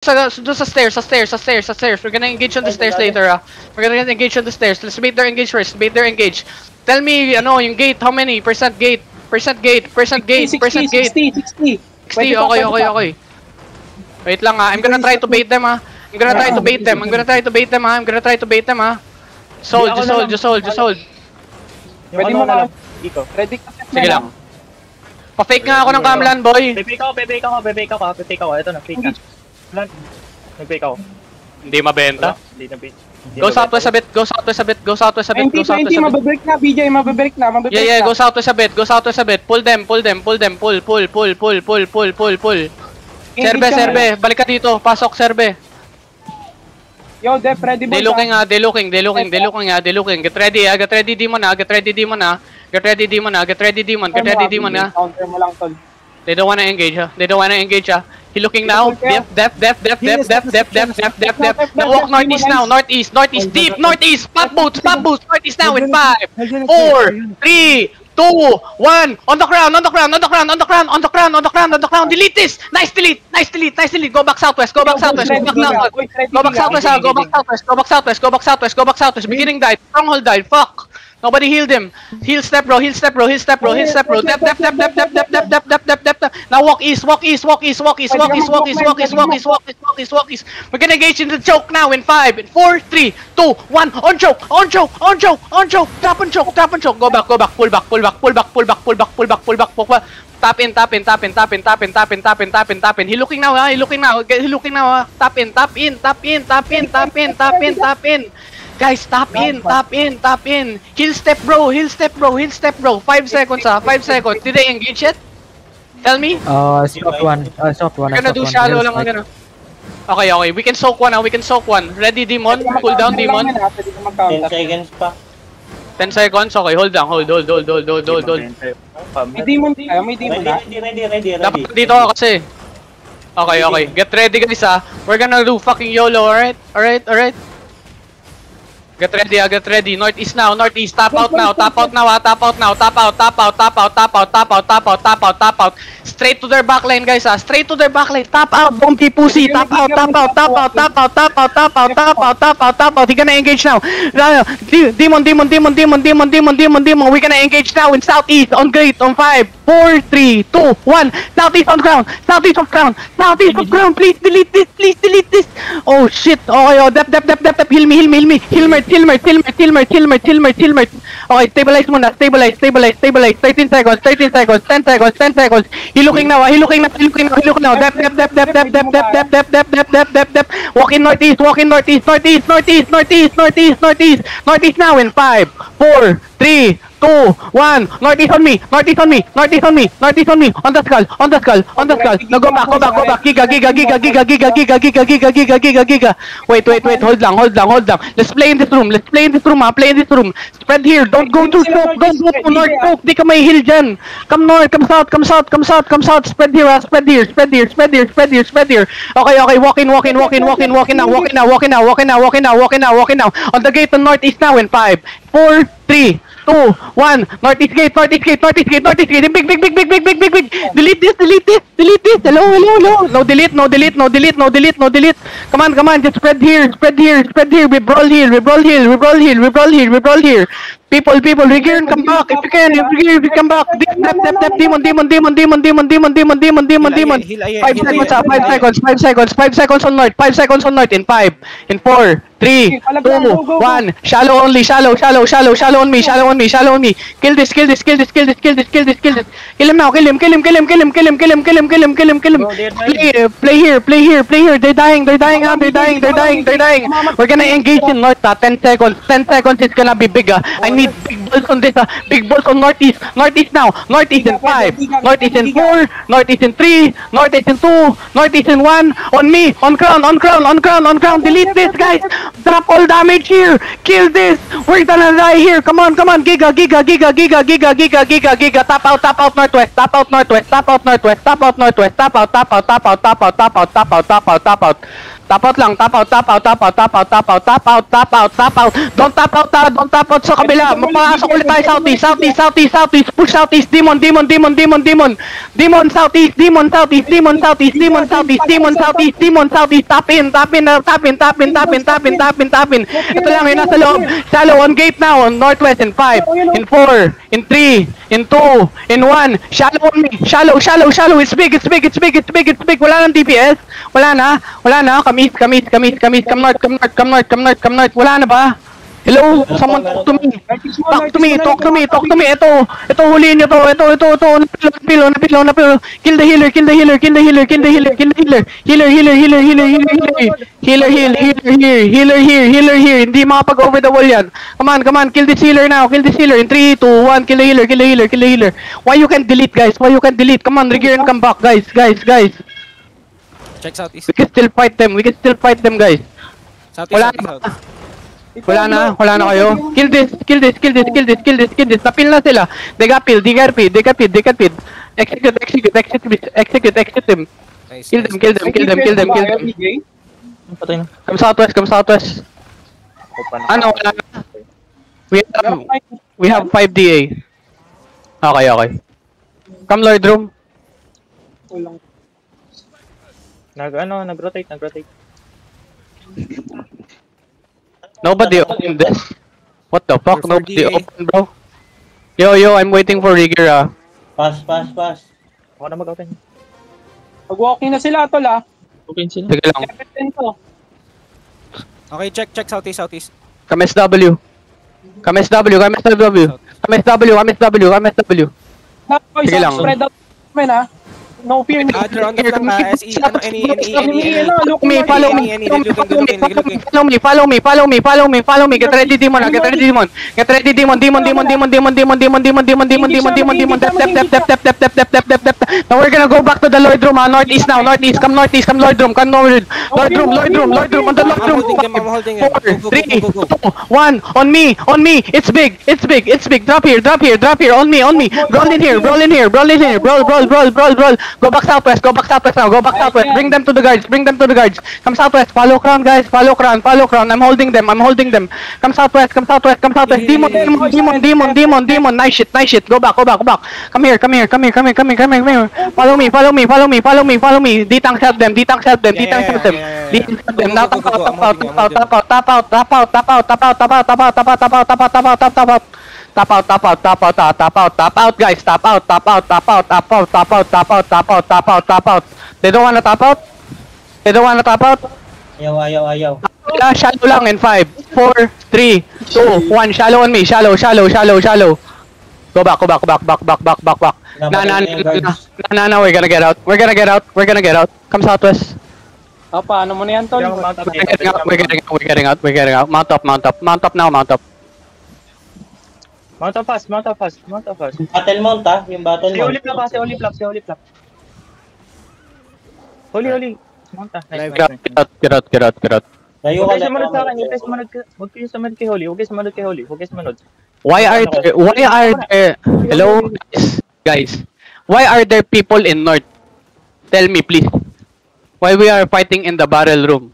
sa stairs. We're gonna engage on the stairs later, We're gonna engage on the stairs. Let's bait their engage first. Bait their engage. Tell me, yung gate, how many? Percent gate. 60. 60, okay. Wait lang, I'm gonna try to bait them, I'm gonna try to bait them, Just hold. Pwede mo na. Ready ka. Sige lang. Pa-fake nga ako ng Camlan, boy. Bebake ako. Ito na, fake ka. Nag-fake ako. Hindi mabenta. Hindi na bait. Go southwest a bit. Mababreak na, BJ, mababreak na. Yeah, go southwest a bit. Pull them. Pull. Serbe, balik ka dito. Pasok, Serbe. Yo, Def, ready ba? They looking. Get ready, demon. Counter mo lang, tol. They don't wanna engage, He looking now. Depth. Now walk northeast. Deep, northeast. Pop boots. Northeast now in 5, 4, 3, 2, 1. On the ground. Delete this. Nice delete. Go back southwest. Go back southwest. Beginning died. Stronghold died. Fuck. Nobody healed him. Heal step, bro. Dep. Now walk east. We're gonna engage in the choke now in 5, 4, 3, 2, 1. On choke. Tap and choke. Go back. Pull back. Tap in. He looking now. Tap in. Guys, tap in. Heal step, bro. 5 seconds, 5 seconds. Did they engage yet? Tell me. Soft one. We're gonna do shallow lang gonna. Okay. We can soak one. Ready, demon. Cool down, demon. 10 seconds pa. 10 seconds. Okay, hold. May demon tayo, Ready. Dapat dito ako kasi. Okay. Get ready, guys, We're gonna do fucking YOLO, alright? Get ready. Northeast now. Tap out now. Straight to their backline, guys, Tap out. Don't be pussy. Tap out. He gonna engage now. Demon. We gonna engage now in southeast on gate on 5, 4, 3, 2, 1. Southeast on ground. Please delete this. Oh shit. Oh, dep. Heal me. Hilmer. Okay, stabilize muna. 13 seconds. 10 seconds. He looking now. Dep. Walk in northeast. Northeast now in 5, 4, 3, 2, 1. Northeast on me. On the skull. Now go back. Giga. Wait. Hold lang. Let's play in this room. Spread here. Don't go to choke. Don't go to north choke. Di ka may heal dyan. Come north. Come south. Spread here. Okay. Walk in now. On the gate on northeast now in 5, 4, 3, 2, 1. Northeast gate. Big. Delete this. Hello. No delete. Come on. Just spread here. We brawl here. People, regear and come back. If you can, come back. Demon. 5 seconds on north. In 5, in 4, 3, 2, 1. Shallow only. Shallow on me. Kill this. Kill him now. Kill him. Play here. They're dying. We're gonna engage in north. 10 seconds. It's gonna be bigger. I need big balls on this. Big balls on northeast. Northeast now. Northeast in 5. Northeast in 4. Northeast in 3. Northeast in 2. Northeast in 1. On me. On crown. Delete this, guys. Drop all damage here. Kill this. We're gonna die here. Come on. Giga. Tap out northwest. Tap out. Tap out lang. Don't tap out sa kabila. Mapasok ulit tayo southeast, southeast, southeast, southeast, push southeast, demon, demon, demon, demon, demon, demon southeast, demon southeast, demon southeast, demon southeast, demon southeast, demon southeast, tap in, tap in, tap in, tap in, tap in, tap in, tap in, tap in. Ito lang, yun nasa loob. Shallow on gate now, on northwest in 5, in 4, in 3, in 2, in 1. Shallow on me, shallow, shallow, shallow. It's big, it's big, it's big, it's big, it's big. Wala nang DPS. Wala na, wala na. Come east, come east, come east, come east, come north, come north, come north, come north, come north. Wala na ba? Hello? Someone talk to me. Talk to me, talk to me, talk to me. Ito, huliin nyo to. Ito. Napilo. Kill the healer, kill the healer, kill the healer, kill the healer, kill the healer. Healer here. Hindi makapag-over the wall yan. Come on, kill this healer now. Kill this healer. In 3, 2, 1, kill the healer. Why you can't delete, guys? Why you can't delete? Come on, regear and come back, guys. Check southeast. We can still fight them, guys. Southeast, Wala southeast, na. south. Wala na kayo. Kill this. Napil na sila. They got pilled. Execute them. Nice, Kill them. Patay na. Come southwest. Ano, wala na. We have 5 DA. Okay. Come Lord Room. Nag-rotate. Nobody opened this. What the fuck? You're Nobody 4 DA. opened, bro. Yo, I'm waiting for rigger, Pass. Ako na mag-open. Mag-walking na sila, tol, ah. Okay sila. Sige lang. Captain to. Okay, check southeast. Come SW. Nakoy, Sige lang. spread out namin, ah. No fear. They're on the flank, SE, any, Follow me. Get ready, demon. Now we're gonna go back to the Lord Room, northeast now. Come Lord Room. On the Lord Room. I'm holding them. 4, 3, 2, 1. On me. It's big. Drop here. On me. Brawl in here. Go back southwest now. Bring them to the guards. Come southwest. Follow crown, guys. I'm holding them. Come southwest. Demon. Nice shit. Go back. Come here. Follow me. Detang help them. Now tap out, guys. Tap out. They don't wanna tap out. Ayaw. Shallow lang in 5, 4, 3, 2, 1. Shallow on me. Shallow. Go back. No. We're gonna get out. Come southwest. Paano mo na yan, tol? We're getting out. Mount up now. Mount up fast. Battle mount yung battle Si mount. Holy Flap. Holy. Mount Nice. Get out. Layo Huwag ka kayo sumunod sa akin. lang. Huwag kayo sumunod kay Holy. Huwag kayo sumunod. Why are there hello guys? Why are there people in north? Tell me please. Why we are fighting in the barrel room?